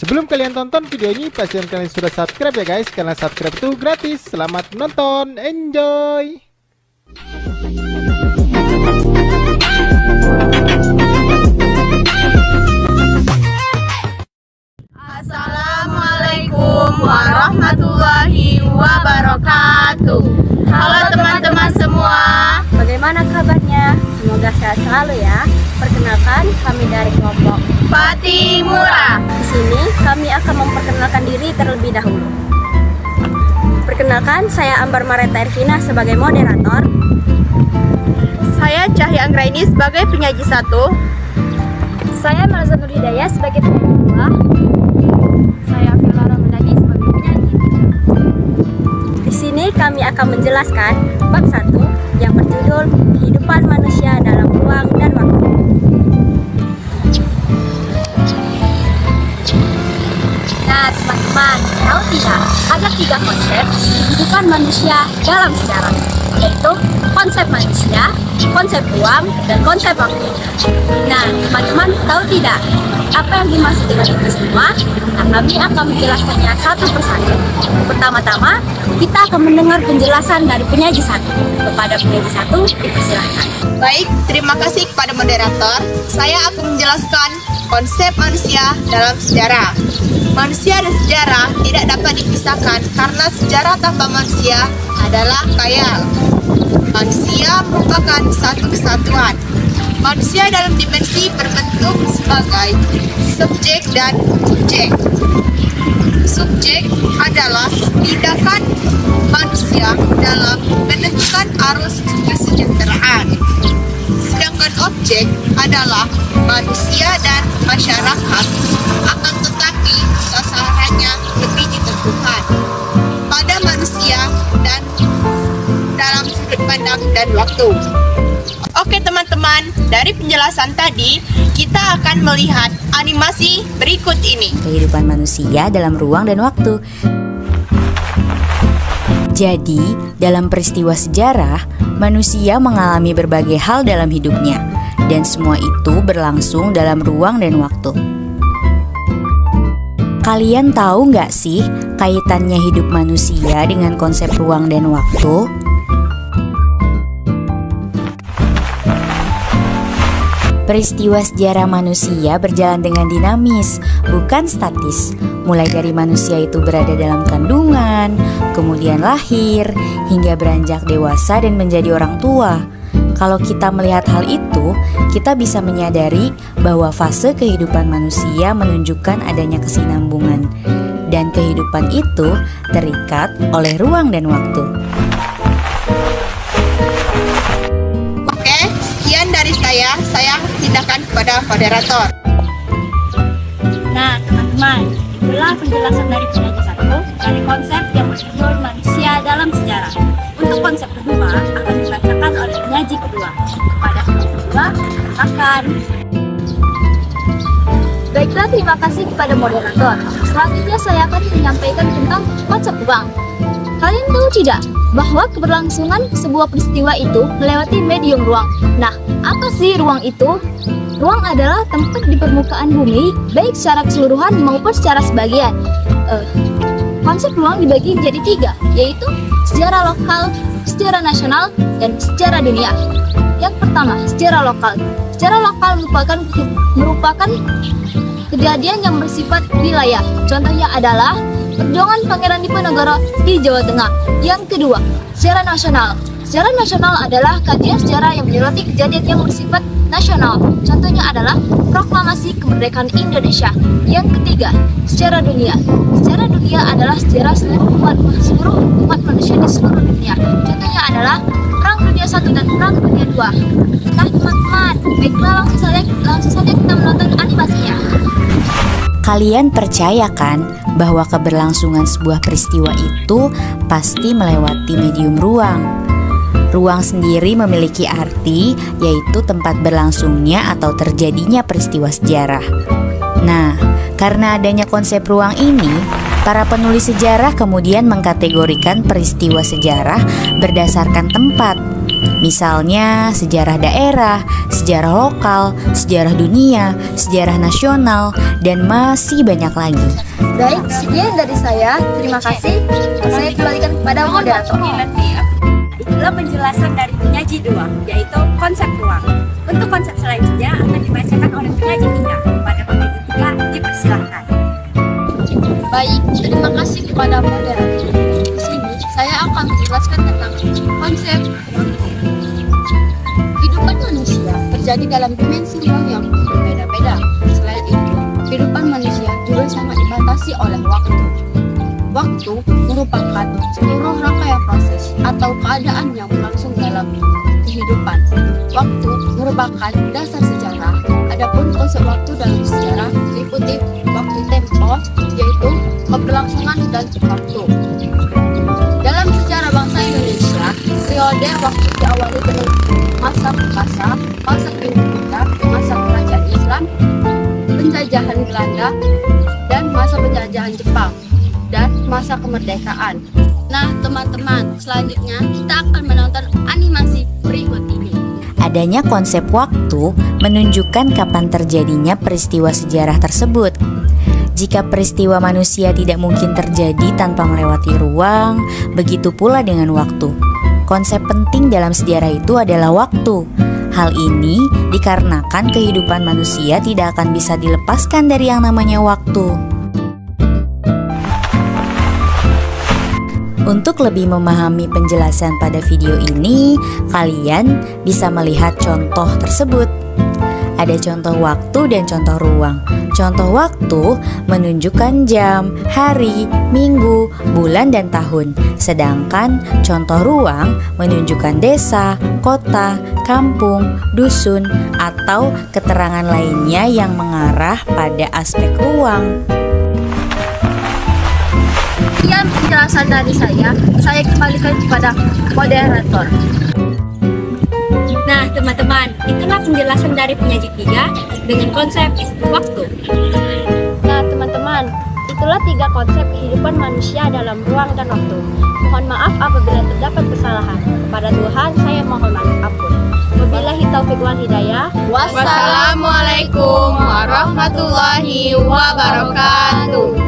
Sebelum kalian tonton video ini, pastikan kalian sudah subscribe ya guys, karena subscribe itu gratis. Selamat menonton, enjoy! Assalamualaikum warahmatullahi wabarakatuh. Halo teman-teman semua, bagaimana kabarnya? Semoga sehat selalu ya. Perkenalkan, kami dari kelompok Patimura. Di sini kami akan memperkenalkan diri terlebih dahulu. Perkenalkan, saya Ambar Mareta Ervina sebagai moderator. Saya Cahya Anggraini sebagai penyaji 1. Saya Melza Nur Hidayah sebagai penyaji 2. Saya Viola Ramadhani sebagai penyaji 3. Di sini kami akan menjelaskan bab 1 yang berjudul Kehidupan Manusia dalam Ruang dan Waktu. Nah teman-teman, tahu tidak? Ada 3 konsep kehidupan manusia dalam sejarah, yaitu konsep manusia, konsep ruang, dan konsep waktu. Nah teman-teman tahu tidak apa yang dimaksud dengan itu semua? Nah, kami akan menjelaskannya satu persatu. Pertama-tama, kita akan mendengar penjelasan dari penyaji 1. Kepada penyaji 1, dipersilakan. Baik, terima kasih kepada moderator. Saya akan menjelaskan konsep manusia dalam sejarah. Manusia dan sejarah tidak dapat dipisahkan karena sejarah tanpa manusia adalah khayal. Manusia merupakan satu kesatuan. Manusia dalam dimensi berbentuk sebagai subjek dan objek. Subjek adalah tindakan manusia dalam menentukan arus kesejahteraan. Sedangkan objek adalah manusia dan masyarakat, akan tetapi sasarannya lebih ditentukan pada manusia dan dalam sudut pandang dan waktu. Oke teman-teman, dari penjelasan tadi kita akan melihat animasi berikut ini. Kehidupan manusia dalam ruang dan waktu. Jadi, dalam peristiwa sejarah, manusia mengalami berbagai hal dalam hidupnya, dan semua itu berlangsung dalam ruang dan waktu. Kalian tahu nggak sih kaitannya hidup manusia dengan konsep ruang dan waktu? Peristiwa sejarah manusia berjalan dengan dinamis, bukan statis. Mulai dari manusia itu berada dalam kandungan, kemudian lahir, hingga beranjak dewasa dan menjadi orang tua. Kalau kita melihat hal itu, kita bisa menyadari bahwa fase kehidupan manusia menunjukkan adanya kesinambungan, dan kehidupan itu terikat oleh ruang dan waktu. Oke, sekian dari saya pindahkan kepada moderator. Nah teman-teman, itulah penjelasan dari penyaji 1 dari konsep yang berjudul manusia dalam sejarah. Untuk konsep kedua akan dibacakan oleh penyaji kedua. Kepada penyaji kedua, silakan. Baiklah, terima kasih kepada moderator. Selanjutnya saya akan menyampaikan tentang konsep ruang. Kalian tahu tidak bahwa keberlangsungan sebuah peristiwa itu melewati medium ruang? Nah, apa sih ruang itu? Ruang adalah tempat di permukaan bumi, baik secara keseluruhan maupun secara sebagian. Konsep ruang dibagi jadi 3, yaitu sejarah lokal, sejarah nasional, dan sejarah dunia. Yang pertama, sejarah lokal. Sejarah lokal merupakan kejadian yang bersifat wilayah. Contohnya adalah perjuangan Pangeran Diponegoro di Jawa Tengah. Yang kedua, sejarah nasional. Sejarah nasional adalah kajian sejarah yang menyoroti kejadian yang bersifat nasional. Contohnya adalah proklamasi kemerdekaan Indonesia. Yang ketiga, sejarah dunia. Sejarah dunia adalah sejarah seluruh umat manusia di seluruh dunia. Contohnya adalah Perang Dunia I dan Perang Dunia II. Nah teman-teman, baiklah langsung saja kita menonton animasinya. Kalian percaya kan bahwa keberlangsungan sebuah peristiwa itu pasti melewati medium ruang? Ruang sendiri memiliki arti, yaitu tempat berlangsungnya atau terjadinya peristiwa sejarah. Nah, karena adanya konsep ruang ini, para penulis sejarah kemudian mengkategorikan peristiwa sejarah berdasarkan tempat. Misalnya sejarah daerah, sejarah lokal, sejarah dunia, sejarah nasional, dan masih banyak lagi. Baik, sekian dari saya. Terima kasih. Saya kembalikan kepada moderator. Itulah penjelasan dari penyaji 2, yaitu konsep ruang. Untuk konsep selanjutnya akan dibacakan oleh penyaji 3. Pada penyaji 3 dipersilahkan. Baik, terima kasih kepada moderator. Di sini saya akan menjelaskan tentang konsep waktu. Kehidupan manusia terjadi dalam dimensi ruang yang berbeda-beda. Selain itu, kehidupan manusia juga sangat dibatasi oleh waktu. Waktu merupakan seluruh rangkaian proses atau keadaan yang berlangsung dalam kehidupan. Waktu merupakan dasar sejarah. Adapun konsep waktu dalam sejarah meliputi waktu tempo, yaitu keberlangsungan dan waktu. Dalam sejarah bangsa Indonesia, periode waktu diawali dengan masa perkasa, masa Hindia, masa kerajaan Islam, penjajahan Belanda, dan masa penjajahan Jepang, dan masa kemerdekaan. Nah, teman-teman, selanjutnya kita akan menonton animasi berikut ini. Adanya konsep waktu menunjukkan kapan terjadinya peristiwa sejarah tersebut. Jika peristiwa manusia tidak mungkin terjadi tanpa melewati ruang, begitu pula dengan waktu. Konsep penting dalam sejarah itu adalah waktu. Hal ini dikarenakan kehidupan manusia tidak akan bisa dilepaskan dari yang namanya waktu. Untuk lebih memahami penjelasan pada video ini, kalian bisa melihat contoh tersebut. Ada contoh waktu dan contoh ruang. Contoh waktu menunjukkan jam, hari, minggu, bulan, dan tahun. Sedangkan contoh ruang menunjukkan desa, kota, kampung, dusun, atau keterangan lainnya yang mengarah pada aspek ruang. Sekian penjelasan dari saya kembalikan kepada moderator. Nah, teman-teman, itulah penjelasan dari penyaji 3 dengan konsep waktu. Nah, teman-teman, itulah 3 konsep kehidupan manusia dalam ruang dan waktu. Mohon maaf apabila terdapat kesalahan. Kepada Tuhan, saya mohon ampun. Wabillahi taufiq wal hidayah. Wassalamualaikum warahmatullahi wabarakatuh.